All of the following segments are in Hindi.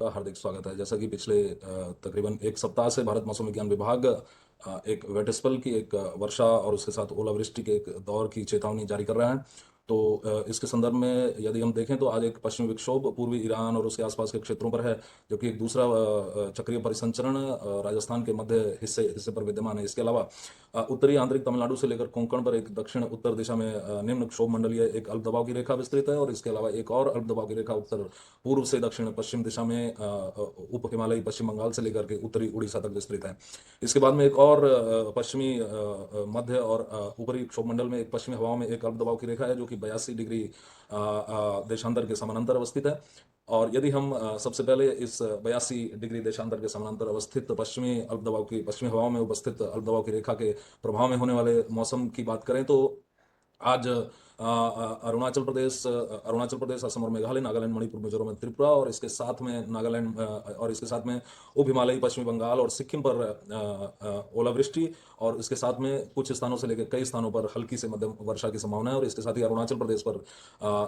हार्दिक स्वागत है। जैसा कि पिछले तकरीबन एक सप्ताह से भारत मौसम विज्ञान विभाग एक वेट स्पेल की एक वर्षा और उसके साथ ओलावृष्टि के एक दौर की चेतावनी जारी कर रहा है। तो इसके संदर्भ में यदि हम देखें तो आज एक पश्चिमी विक्षोभ पूर्वी ईरान और उसके आसपास के क्षेत्रों पर है, जो कि एक दूसरा चक्रीय परिसंचरण राजस्थान के मध्य हिस्से हिस्से पर विद्यमान है। इसके अलावा उत्तरी आंतरिक तमिलनाडु से लेकर कोंकण पर एक दक्षिण उत्तर दिशा में निम्न क्षोभ मंडलीय एक अल्प दबाव की रेखा विस्तृत है, और इसके अलावा एक और अल्प दबाव की रेखा उत्तर पूर्व से दक्षिण पश्चिम दिशा में उप हिमालयी पश्चिम बंगाल से लेकर के उत्तरी उड़ीसा तक विस्तृत है। इसके बाद में एक और पश्चिमी मध्य और ऊपरी क्षोभमंडल में एक पश्चिमी हवाओं में एक अल्प दबाव की रेखा है, जो कि 82 डिग्री देशांतर के समानांतर अवस्थित है। और यदि हम सबसे पहले इस 82 डिग्री देशांतर के समानांतर अवस्थित पश्चिमी हवाओं में उपस्थित अल्प दबाव की रेखा के प्रभाव में होने वाले मौसम की बात करें तो आज अरुणाचल प्रदेश, असम और मेघालय, नागालैंड, मणिपुर, मिजोरम और त्रिपुरा और इसके साथ में उप हिमालयी पश्चिमी बंगाल और सिक्किम पर ओलावृष्टि और इसके साथ में कुछ स्थानों से लेकर कई स्थानों पर हल्की से मध्यम वर्षा की संभावना है, और इसके साथ ही अरुणाचल प्रदेश पर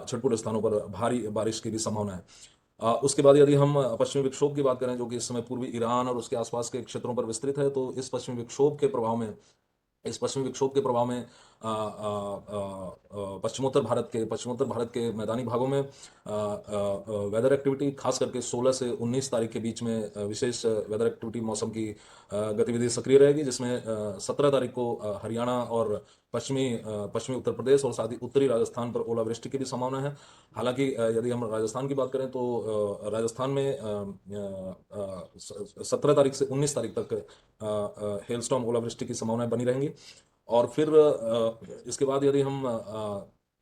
छिटपुट स्थानों पर भारी बारिश की भी संभावना है। उसके बाद यदि हम पश्चिमी विक्षोभ की बात करें, जो कि इस समय पूर्वी ईरान और उसके आसपास के क्षेत्रों पर विस्तृत है, तो इस पश्चिमी विक्षोभ के प्रभाव में पश्चिमोत्तर भारत के मैदानी भागों में वेदर एक्टिविटी खास करके 16 से 19 तारीख के बीच में विशेष वेदर एक्टिविटी मौसम की गतिविधि सक्रिय रहेगी, जिसमें 17 तारीख को हरियाणा और पश्चिमी उत्तर प्रदेश और साथ ही उत्तरी राजस्थान पर ओलावृष्टि की भी संभावना है। हालांकि यदि हम राजस्थान की बात करें तो राजस्थान में 17 तारीख से 19 तारीख तक हेलस्टॉर्म ओलावृष्टि की संभावनाएं बनी रहेंगी। और फिर इसके बाद यदि हम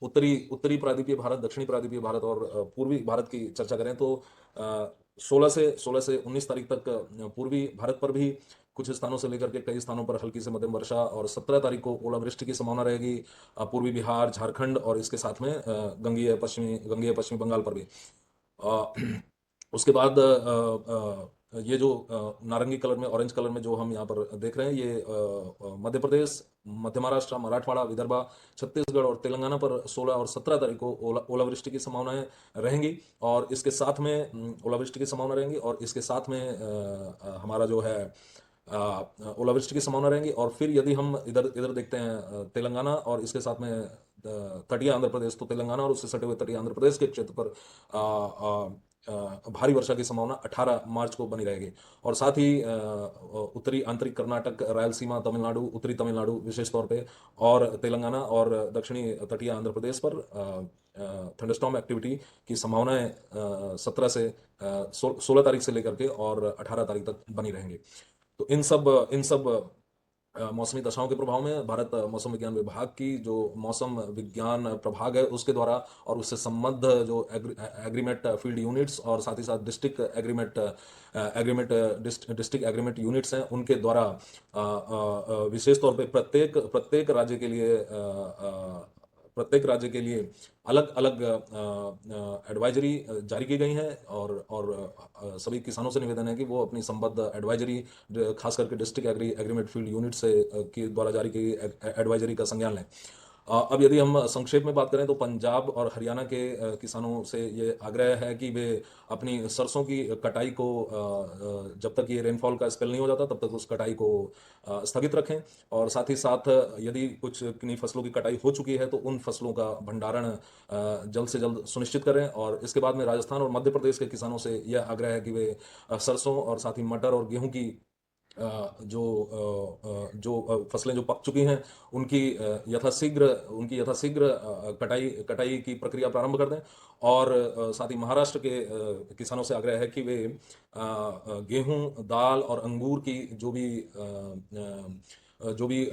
उत्तरी उत्तरी प्रायद्वीपीय भारत, दक्षिणी प्रायद्वीपीय भारत और पूर्वी भारत की चर्चा करें तो 16 से 19 तारीख तक पूर्वी भारत पर भी कुछ स्थानों से लेकर के कई स्थानों पर हल्की से मध्यम वर्षा, और 17 तारीख को ओलावृष्टि की संभावना रहेगी पूर्वी बिहार, झारखंड और इसके साथ में गंगेय पश्चिमी बंगाल पर भी। अ, उसके बाद ये जो नारंगी कलर में, ऑरेंज कलर में जो हम यहाँ पर देख रहे हैं, ये मध्य प्रदेश, मध्य महाराष्ट्र, मराठवाड़ा, विदर्भा, छत्तीसगढ़ और तेलंगाना पर 16 और 17 तारीख को ओलावृष्टि की संभावनाएं रहेंगी, और इसके साथ में ओलावृष्टि की संभावना रहेंगी, और इसके साथ में हमारा जो है ओलावृष्टि की संभावना रहेंगी। और फिर यदि हम इधर इधर देखते हैं तेलंगाना और इसके साथ में तटीय आंध्र प्रदेश, तो तेलंगाना और उससे सटे हुए तटीय आंध्र प्रदेश के क्षेत्र पर भारी वर्षा की संभावना 18 मार्च को बनी रहेगी। और साथ ही उत्तरी आंतरिक कर्नाटक, रायलसीमा, तमिलनाडु, उत्तरी तमिलनाडु विशेष तौर पे और तेलंगाना और दक्षिणी तटीय आंध्र प्रदेश पर थंडरस्टॉर्म एक्टिविटी की संभावनाएं 16 तारीख से लेकर के और 18 तारीख तक बनी रहेंगी। तो इन सब मौसमी दशाओं के प्रभाव में भारत मौसम विज्ञान विभाग की जो मौसम विज्ञान प्रभाग है उसके द्वारा और उससे संबद्ध जो एग्रीमेट फील्ड यूनिट्स और साथ ही साथ डिस्ट्रिक्ट एग्रीमेट यूनिट्स हैं, उनके द्वारा विशेष तौर पे प्रत्येक राज्य के लिए अलग अलग एडवाइजरी जारी की गई हैं, और सभी किसानों से निवेदन है कि वो अपनी संबद्ध एडवाइजरी, खास करके डिस्ट्रिक्ट एग्रीमेट फील्ड यूनिट से के द्वारा जारी की गई एडवाइजरी का संज्ञान लें। अब यदि हम संक्षेप में बात करें तो पंजाब और हरियाणा के किसानों से ये आग्रह है कि वे अपनी सरसों की कटाई को जब तक ये रेनफॉल का स्पेल नहीं हो जाता तब तक उस कटाई को स्थगित रखें, और साथ ही साथ यदि कुछ किन्हीं फसलों की कटाई हो चुकी है तो उन फसलों का भंडारण जल्द से जल्द सुनिश्चित करें। और इसके बाद में राजस्थान और मध्य प्रदेश के किसानों से यह आग्रह है कि वे सरसों और साथ ही मटर और गेहूं की जो फसलें जो पक चुकी हैं उनकी यथाशीघ्र कटाई कटाई की प्रक्रिया प्रारंभ कर दें। और साथ ही महाराष्ट्र के किसानों से आग्रह है कि वे गेहूं, दाल और अंगूर की जो भी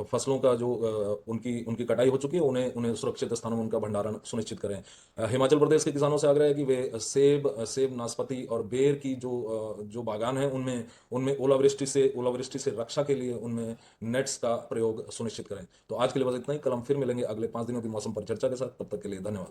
फसलों का जो उनकी उनकी कटाई हो चुकी है उन्हें उन्हें सुरक्षित स्थानों में उनका भंडारण सुनिश्चित करें। हिमाचल प्रदेश के किसानों से आग्रह है कि वे सेब, नाशपाती और बेर की जो बागान है उनमें उनमें ओलावृष्टि से रक्षा के लिए उनमें नेट्स का प्रयोग सुनिश्चित करें। तो आज के लिए बस इतना ही। कल हम फिर मिलेंगे अगले 5 दिनों की मौसम पर चर्चा के साथ। तब तक के लिए धन्यवाद।